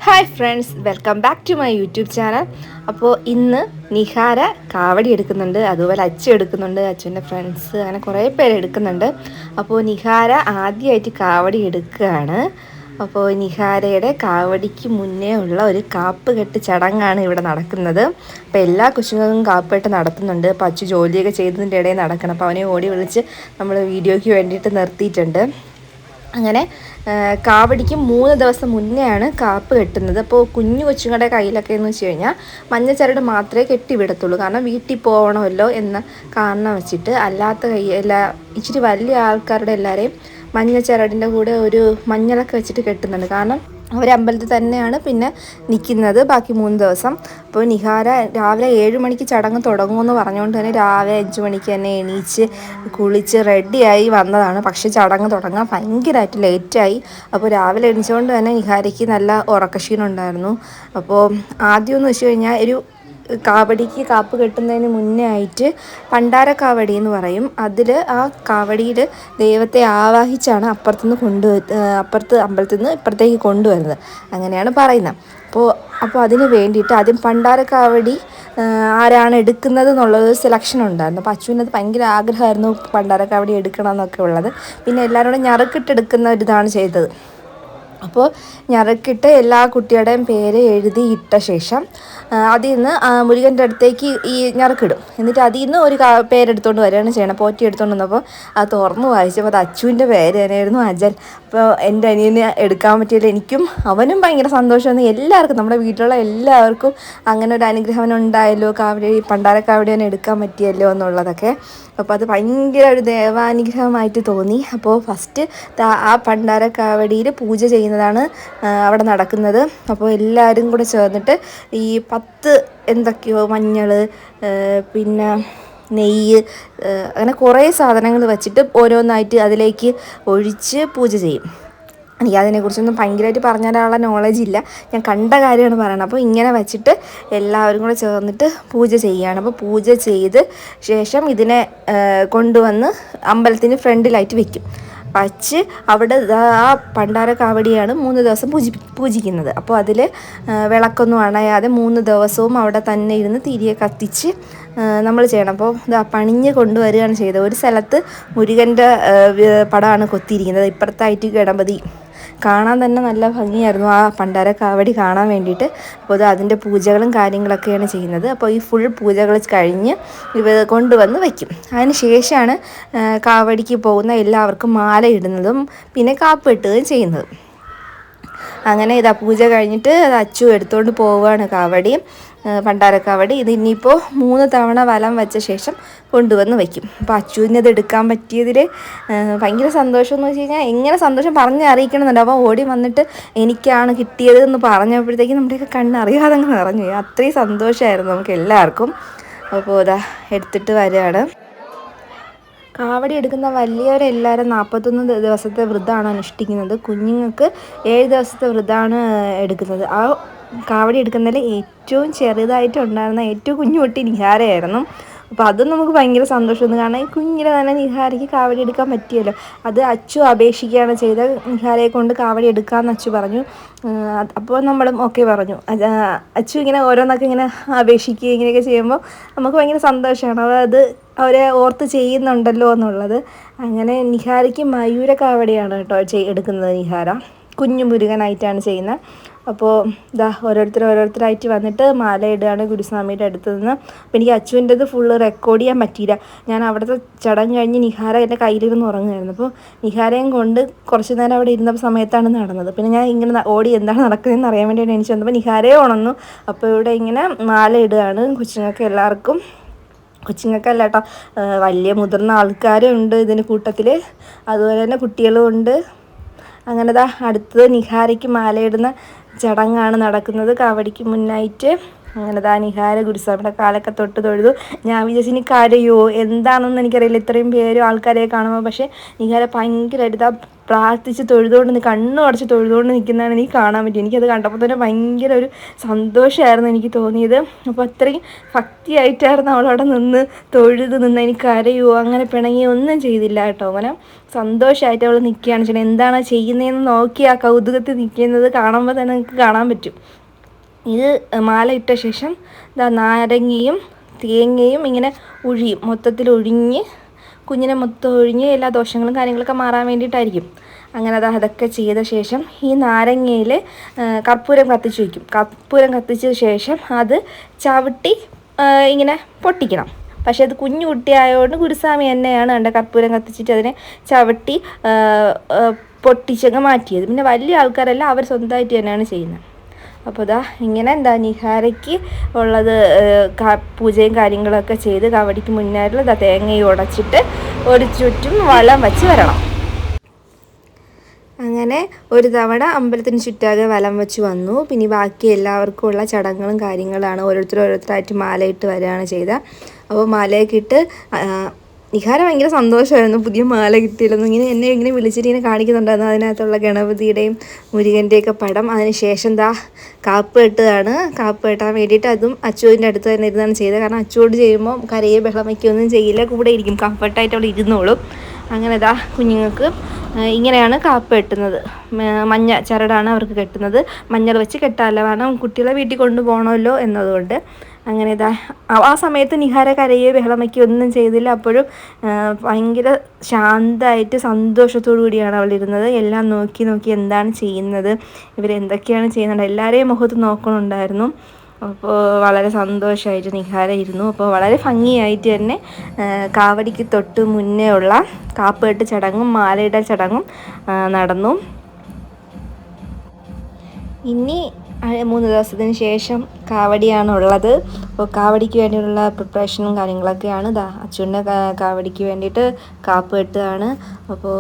Hi friends, welcome back to my YouTube channel. അപ്പോൾ ഇന്ന് നിഹാര കാവടി എടുക്കുന്നുണ്ട്, അതുപോലെ അച്ചു എടുക്കുന്നുണ്ട്, അച്ഛൻ്റെ ഫ്രണ്ട്സ് അങ്ങനെ കുറേ പേര് എടുക്കുന്നുണ്ട്. അപ്പോൾ നിഹാര ആദ്യമായിട്ട് കാവടി എടുക്കുകയാണ്. അപ്പോൾ നിഹാരയുടെ കാവടിക്ക് മുന്നേ ഉള്ള ഒരു കാപ്പ് കെട്ട് ചടങ്ങാണ് ഇവിടെ നടക്കുന്നത്. അപ്പോൾ എല്ലാ കൊച്ചുങ്ങളും കാപ്പ് കെട്ട് നടത്തുന്നുണ്ട്. അപ്പോൾ അച്ചു ജോലിയൊക്കെ ചെയ്തതിൻ്റെ ഇടയിൽ നടക്കണം. അപ്പോൾ അവനെ ഓടി വിളിച്ച് നമ്മൾ വീഡിയോയ്ക്ക് വേണ്ടിയിട്ട് നിർത്തിയിട്ടുണ്ട്. അങ്ങനെ കാവടിക്ക് 3 ദിവസം മുന്നെയാണ് കാപ്പ് കെട്ടുന്നത്. അപ്പോൾ കുഞ്ഞു കൊച്ചുങ്ങളുടെ കയ്യിലൊക്കെ എന്ന് വെച്ച് കഴിഞ്ഞാൽ മഞ്ഞച്ചരട് മാത്രമേ കെട്ടിവിടത്തുള്ളൂ. കാരണം വീട്ടിൽ പോകണമല്ലോ എന്ന കാരണം വെച്ചിട്ട്. അല്ലാത്ത ഇച്ചിരി വലിയ ആൾക്കാരുടെ എല്ലാവരെയും മഞ്ഞച്ചരടിൻ്റെ കൂടെ ഒരു മഞ്ഞളൊക്കെ വെച്ചിട്ട് കെട്ടുന്നുണ്ട്. കാരണം അവരമ്പലത്തിൽ തന്നെയാണ് പിന്നെ നിൽക്കുന്നത് ബാക്കി 3 ദിവസം. അപ്പോൾ നിഹാര രാവിലെ 7 മണിക്ക് ചടങ്ങ് തുടങ്ങുമെന്ന് പറഞ്ഞുകൊണ്ട് തന്നെ രാവിലെ 5 മണിക്ക് തന്നെ എണീച്ച് കുളിച്ച് റെഡിയായി വന്നതാണ്. പക്ഷേ ചടങ്ങ് തുടങ്ങാൻ ഭയങ്കരമായിട്ട് ലേറ്റായി. അപ്പോൾ രാവിലെ എണീച്ചുകൊണ്ട് തന്നെ നിഹാരയ്ക്ക് നല്ല ഉറക്കക്ഷീണം ഉണ്ടായിരുന്നു. അപ്പോൾ ആദ്യമെന്ന് വെച്ച് കഴിഞ്ഞാൽ ഒരു കാവടിക്ക് കാപ്പ് കെട്ടുന്നതിന് മുന്നേ ആയിട്ട് പണ്ടാര കാവടി എന്ന് പറയും. അതിൽ ആ കാവടിയിൽ ദൈവത്തെ ആവാഹിച്ചാണ് അപ്പുറത്ത് അമ്പലത്തിൽ നിന്ന് ഇപ്പുറത്തേക്ക് കൊണ്ടുവരുന്നത്. അങ്ങനെയാണ് പറയുന്നത്. അപ്പോൾ അതിന് വേണ്ടിയിട്ട് ആദ്യം പണ്ടാര കാവടി ആരാണ് എടുക്കുന്നത് എന്നുള്ളത് സെലക്ഷൻ ഉണ്ടായിരുന്നു. അപ്പോൾ അച്ഛനത് ഭയങ്കര ആഗ്രഹമായിരുന്നു പണ്ടാര കാവടി എടുക്കണം എന്നൊക്കെ ഉള്ളത്. പിന്നെ എല്ലാവരോടും ഞറുക്കിട്ടെടുക്കുന്ന ഒരിതാണ് ചെയ്തത്. അപ്പോൾ ഞറുക്കിട്ട് എല്ലാ കുട്ടികളുടെയും പേര് എഴുതി ഇട്ട ശേഷം അതിൽ നിന്ന് മുരുകൻ്റെ അടുത്തേക്ക് ഈ ഞറുക്കിടും. എന്നിട്ട് അതിൽ നിന്ന് ഒരു പേരെടുത്തുകൊണ്ട് വരികയാണ് ചെയ്യണം. പോറ്റി എടുത്തുകൊണ്ട് വന്നപ്പോൾ അത് തുറന്ന് വായിച്ചപ്പോൾ അത് അച്ചുവിൻ്റെ പേര് തന്നെയായിരുന്നു, അജൽ. അപ്പോൾ എൻ്റെ അനിയന് എടുക്കാൻ പറ്റിയല്ലോ. എനിക്കും അവനും ഭയങ്കര സന്തോഷമാണ്. എല്ലാവർക്കും, നമ്മുടെ വീട്ടിലുള്ള എല്ലാവർക്കും അങ്ങനെ ഒരു അനുഗ്രഹം ഉണ്ടായല്ലോ, പണ്ടാര കാവടി തന്നെ എടുക്കാൻ പറ്റിയല്ലോ എന്നുള്ളതൊക്കെ. അപ്പോൾ അത് ഭയങ്കര ഒരു ദൈവാനുഗ്രഹമായിട്ട് തോന്നി. അപ്പോൾ ഫസ്റ്റ് ആ പണ്ടാര കാവടിയിൽ പൂജ ചെയ്യുന്നതാണ് അവിടെ നടക്കുന്നത്. അപ്പോൾ എല്ലാവരും കൂടെ ചേർന്നിട്ട് ഈ 10 എന്തൊക്കെയോ മഞ്ഞൾ, പിന്നെ നെയ്യ്, അങ്ങനെ കുറേ സാധനങ്ങൾ വച്ചിട്ട് ഓരോന്നായിട്ട് അതിലേക്ക് ഒഴിച്ച് പൂജ ചെയ്യും. എനിക്ക് അതിനെക്കുറിച്ചൊന്നും ഭയങ്കരമായിട്ട് പറഞ്ഞുതരാനുള്ള നോളജ് ഇല്ല, ഞാൻ കണ്ട കാര്യമാണ് പറയുന്നത്. അപ്പോൾ ഇങ്ങനെ വെച്ചിട്ട് എല്ലാവരും കൂടെ ചേർന്നിട്ട് പൂജ ചെയ്യുകയാണ്. അപ്പോൾ പൂജ ചെയ്ത് ശേഷം ഇതിനെ കൊണ്ടുവന്ന് അമ്പലത്തിന് ഫ്രണ്ടിലായിട്ട് വെക്കും. വച്ച് അവിടെ ആ പണ്ടാര കാവടിയാണ് 3 ദിവസം പൂജിക്കുന്നത്. അപ്പോൾ അതിൽ വിളക്കൊന്നും അണയാതെ 3 ദിവസവും അവിടെ തന്നെ ഇരുന്ന് തിരിയെ കത്തിച്ച് നമ്മൾ ചെയ്യണം. അപ്പോൾ പണിഞ്ഞ് കൊണ്ടുവരികയാണ് ചെയ്തത്. ഒരു സ്ഥലത്ത് മുരുകൻ്റെ പടമാണ് കൊത്തിയിരിക്കുന്നത്, ഇപ്പുറത്തായിട്ട് ഗണപതി. കാണാൻ തന്നെ നല്ല ഭംഗിയായിരുന്നു ആ പണ്ടാര കാവടി കാണാൻ വേണ്ടിയിട്ട്. അപ്പോൾ അതിൻ്റെ പൂജകളും കാര്യങ്ങളൊക്കെയാണ് ചെയ്യുന്നത്. അപ്പോൾ ഈ ഫുൾ പൂജകൾ കഴിഞ്ഞ് ഇവ കൊണ്ടുവന്ന് വയ്ക്കും. അതിന് ശേഷമാണ് കാവടിക്ക് പോകുന്ന എല്ലാവർക്കും മാല ഇടുന്നതും പിന്നെ കാപ്പ് കെട്ടുകയും ചെയ്യുന്നത്. അങ്ങനെ പൂജ കഴിഞ്ഞിട്ട് അത് അച്ചു എടുത്തുകൊണ്ട് പോവുകയാണ് കാവടി, പണ്ടാര കാവടി. ഇത് ഇനിയിപ്പോൾ 3 തവണ വലം വെച്ച ശേഷം കൊണ്ടുവന്ന് വയ്ക്കും. അപ്പോൾ അച്ചുവിനത് എടുക്കാൻ പറ്റിയതിൽ ഭയങ്കര സന്തോഷം എന്ന് വെച്ച് കഴിഞ്ഞാൽ എങ്ങനെ സന്തോഷം പറഞ്ഞ് അറിയിക്കണമെന്നുണ്ട്. അപ്പോൾ ഓടി വന്നിട്ട് എനിക്കാണ് കിട്ടിയത് എന്ന് പറഞ്ഞപ്പോഴത്തേക്കും നമ്മുടെയൊക്കെ കണ്ണറിയാതെ അങ്ങ് നിറഞ്ഞു. അത്രയും സന്തോഷമായിരുന്നു നമുക്ക് എല്ലാവർക്കും. അപ്പോൾ എടുത്തിട്ട് വരികയാണ്. കാവടി എടുക്കുന്ന വലിയവരെല്ലാവരും 41 ദിവസത്തെ വ്രതമാണ് അനുഷ്ഠിക്കുന്നത്. കുഞ്ഞുങ്ങൾക്ക് 7 ദിവസത്തെ വ്രതമാണ് എടുക്കുന്നത്. ആ കാവടി എടുക്കുന്നതിൽ ഏറ്റവും ചെറുതായിട്ടുണ്ടായിരുന്ന ഏറ്റവും കുഞ്ഞുകുട്ടി നിഹാരയായിരുന്നു. അപ്പോൾ അതും നമുക്ക് ഭയങ്കര സന്തോഷമാണ്. കാരണം ഈ കുഞ്ഞിനെ തന്നെ നിഹാരയ്ക്ക് കാവടി എടുക്കാൻ പറ്റിയല്ലോ. അത് അച്ചു അപേക്ഷിക്കുകയാണ് ചെയ്തത്, നിഹാരയെ കൊണ്ട് കാവടി എടുക്കാമെന്ന് അച്ചു പറഞ്ഞു. അപ്പോൾ നമ്മളും ഓക്കെ പറഞ്ഞു. അച്ചു ഇങ്ങനെ ഓരോന്നൊക്കെ ഇങ്ങനെ അപേക്ഷിക്കുക ഇങ്ങനെയൊക്കെ ചെയ്യുമ്പോൾ നമുക്ക് ഭയങ്കര സന്തോഷമാണ്. അത് അവരെ ഓർത്ത് ചെയ്യുന്നുണ്ടല്ലോ എന്നുള്ളത്. അങ്ങനെ നിഹാരയ്ക്ക് മയൂര കാവടിയാണ് കേട്ടോ എടുക്കുന്നത്. നിഹാര കുഞ്ഞു മുരുകനായിട്ടാണ് ചെയ്യുന്നത്. അപ്പോൾ ഓരോരുത്തരായിട്ട് വന്നിട്ട് മാല ഇടുകയാണ് ഗുരുസ്വാമിയുടെ അടുത്ത് നിന്ന്. അപ്പോൾ എനിക്ക് അച്ചുവിൻ്റെത് ഫുള്ള് റെക്കോർഡ് ചെയ്യാൻ പറ്റിയില്ല. ഞാൻ അവിടുത്തെ ചടങ്ങ് കഴിഞ്ഞ് നിഹാര എൻ്റെ കയ്യിലിരുന്ന് ഉറങ്ങുമായിരുന്നു. അപ്പോൾ നിഹാരയും കൊണ്ട് കുറച്ച് നേരം അവിടെ ഇരുന്ന സമയത്താണ് നടന്നത്. പിന്നെ ഞാൻ ഇങ്ങനെ ഓടി എന്താണ് നടക്കുന്നതെന്ന് അറിയാൻ വേണ്ടിയാണ് എനിക്ക് വന്നപ്പോൾ നിഹാരയെ ഉണർന്നു. അപ്പോൾ ഇവിടെ ഇങ്ങനെ മാല ഇടുകയാണ് കൊച്ചുങ്ങൾക്ക് എല്ലാവർക്കും. കൊച്ചുങ്ങൾക്കല്ല കേട്ടോ, വലിയ മുതിർന്ന ആൾക്കാരും ഉണ്ട് ഇതിന് കൂട്ടത്തിൽ, അതുപോലെ തന്നെ കുട്ടികളും ഉണ്ട്. അങ്ങനെ അടുത്തത് നിഹാരയ്ക്ക് മാലയിടുന്ന ചടങ്ങാണ് നടക്കുന്നത്. കാവടിക്ക് മുന്നായിട്ട് അങ്ങനെ നിഹാര ഗുരുസ്വാമിയുടെ കാലൊക്കെ തൊട്ട് തൊഴുതു. ഞാൻ വിചാരിച്ചു ഇനി കരയോ എന്താണെന്ന് എനിക്കറിയില്ല, ഇത്രയും പേരും ആൾക്കാരെ കാണുമ്പോൾ. പക്ഷേ നിഹാര ഭയങ്കരമായിട്ട് പ്രാർത്ഥിച്ച് തൊഴുതുകൊണ്ട് കണ്ണും അടച്ച് തൊഴുതുകൊണ്ട് നിൽക്കുന്നതാണ് എനിക്ക് കാണാൻ പറ്റും. എനിക്കത് കണ്ടപ്പോൾ തന്നെ ഭയങ്കര ഒരു സന്തോഷമായിരുന്നു എനിക്ക് തോന്നിയത്. അപ്പോൾ അത്രയും ഭക്തിയായിട്ടായിരുന്നു അവളവിടെ നിന്ന് തൊഴുത് നിന്ന്. എനിക്ക് കരയോ അങ്ങനെ പിണങ്ങിയോ ഒന്നും ചെയ്തില്ല കേട്ടോ. അങ്ങനെ സന്തോഷമായിട്ട് അവൾ നിൽക്കുകയാണ് ചെയ്യണം. എന്താണ് ചെയ്യുന്നതെന്ന് നോക്കി ആ കൗതുകത്തിൽ നിൽക്കുന്നത് കാണുമ്പോൾ തന്നെ നിങ്ങൾക്ക് കാണാൻ പറ്റും. ഇത് മാല ഇട്ട ശേഷം നാരങ്ങയും തേങ്ങയും ഇങ്ങനെ മൊത്തത്തിൽ ഒഴിഞ്ഞ് കുഞ്ഞിനെ മൊത്തം ഒഴിഞ്ഞ് എല്ലാ ദോഷങ്ങളും കാര്യങ്ങളൊക്കെ മാറാൻ വേണ്ടിയിട്ടായിരിക്കും. അങ്ങനെ അതൊക്കെ ചെയ്ത ശേഷം ഈ നാരങ്ങയിൽ കർപ്പൂരം കത്തിച്ച് വയ്ക്കും. കർപ്പൂരം കത്തിച്ച ശേഷം അത് ചവിട്ടി ഇങ്ങനെ പൊട്ടിക്കണം. പക്ഷേ അത് കുഞ്ഞു കുട്ടിയായതുകൊണ്ട് ഗുരുസ്വാമി തന്നെയാണ് കണ്ട കർപ്പൂരം കത്തിച്ചിട്ട് അതിനെ ചവിട്ടി പൊട്ടിച്ചങ്ങ് മാറ്റിയത്. പിന്നെ വലിയ ആൾക്കാരെല്ലാം അവർ സ്വന്തമായിട്ട് തന്നെയാണ് ചെയ്യുന്നത്. അപ്പോൾ ഇങ്ങനെ നിഹാരയ്ക്ക് ഉള്ളത് പൂജയും കാര്യങ്ങളൊക്കെ ചെയ്ത് കാവടിക്ക് മുന്നായിട്ടുള്ള തേങ്ങയും ഉടച്ചിട്ട് ഒരു ചുറ്റും വലം വെച്ച് വരണം. അങ്ങനെ ഒരു തവണ അമ്പലത്തിന് ചുറ്റാകെ വലം വെച്ച് വന്നു. പിന്നെ ബാക്കി എല്ലാവർക്കും ഉള്ള ചടങ്ങുകളും കാര്യങ്ങളാണ്. ഓരോരുത്തരായിട്ട് മാലയിട്ട് വരികയാണ് ചെയ്തത്. അപ്പോൾ മാലയൊക്കെ ഇട്ട് നിഹാര ഭയങ്കര സന്തോഷമായിരുന്നു പുതിയ മാല കിട്ടിയില്ലെന്ന്. എന്നെ വിളിച്ചിട്ട് ഇങ്ങനെ കാണിക്കുന്നുണ്ടായിരുന്നു അതിനകത്തുള്ള ഗണപതിയുടെയും മുരുകൻ്റെയൊക്കെ പടം. അതിനുശേഷം കാപ്പ് കെട്ടുകയാണ്. കാപ്പ് കെട്ടാൻ വേണ്ടിയിട്ട് അതും അച്ചുവിൻ്റെ അടുത്ത് തന്നെ ഇരുന്നാണ് ചെയ്തത്. കാരണം അച്ചുവോട് ചെയ്യുമ്പോൾ കരയെ ബഹളം വയ്ക്കുകയൊന്നും ചെയ്യില്ല, കൂടെ ഇരിക്കും, കംഫർട്ടായിട്ട് അവിടെ ഇരുന്നോളും. അങ്ങനെ കുഞ്ഞുങ്ങൾക്ക് ഇങ്ങനെയാണ് കാപ്പ് കെട്ടുന്നത്. മഞ്ഞ ചരടാണ് അവർക്ക് കെട്ടുന്നത്. മഞ്ഞൾ വെച്ച് കെട്ടാല്ല, കാരണം കുട്ടികളെ വീട്ടിൽ കൊണ്ടുപോകണമല്ലോ എന്നതുകൊണ്ട്. അങ്ങനെ ആ സമയത്ത് നിഹാര കരയോ ബഹളം വയ്ക്കുകയോ ഒന്നും ചെയ്തില്ല. അപ്പോഴും ഭയങ്കര ശാന്തമായിട്ട് സന്തോഷത്തോടു കൂടിയാണ് അവളിരുന്നത്. എല്ലാം നോക്കി എന്താണ് ചെയ്യുന്നത്, ഇവരെന്തൊക്കെയാണ് ചെയ്യുന്നത്, എല്ലാവരെയും മുഖത്ത് നോക്കണുണ്ടായിരുന്നു. അപ്പോൾ വളരെ സന്തോഷമായിട്ട് നിഹാര ഇരുന്നു. അപ്പോൾ വളരെ ഭംഗിയായിട്ട് തന്നെ കാവടിക്ക് തൊട്ട് മുന്നേ ഉള്ള കാപ്പുകെട്ട് ചടങ്ങും മാലയിടൽ ചടങ്ങും നടന്നു. ഇനി 3 ദിവസത്തിന് ശേഷം കാവടിയാണുള്ളത്. അപ്പോൾ കാവടിക്ക് വേണ്ടിയുള്ള പ്രിപ്പറേഷനും കാര്യങ്ങളൊക്കെയാണ്. അച്ഛൻ്റെ കാവടിക്ക് വേണ്ടിയിട്ട് കാപ്പ് കെട്ടുകയാണ്. അപ്പോൾ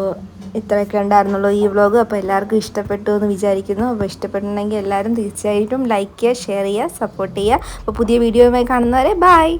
ഇത്രയൊക്കെ ഉണ്ടായിരുന്നുള്ളൂ ഈ വ്ലോഗ്. അപ്പോൾ എല്ലാവർക്കും ഇഷ്ടപ്പെട്ടു എന്ന് വിചാരിക്കുന്നു. അപ്പോൾ ഇഷ്ടപ്പെട്ടിട്ടുണ്ടെങ്കിൽ എല്ലാവരും തീർച്ചയായിട്ടും ലൈക്ക് ചെയ്യുക, ഷെയർ ചെയ്യുക, സപ്പോർട്ട് ചെയ്യുക. അപ്പോൾ പുതിയ വീഡിയോയുമായി കാണുന്നവരെ ബൈ.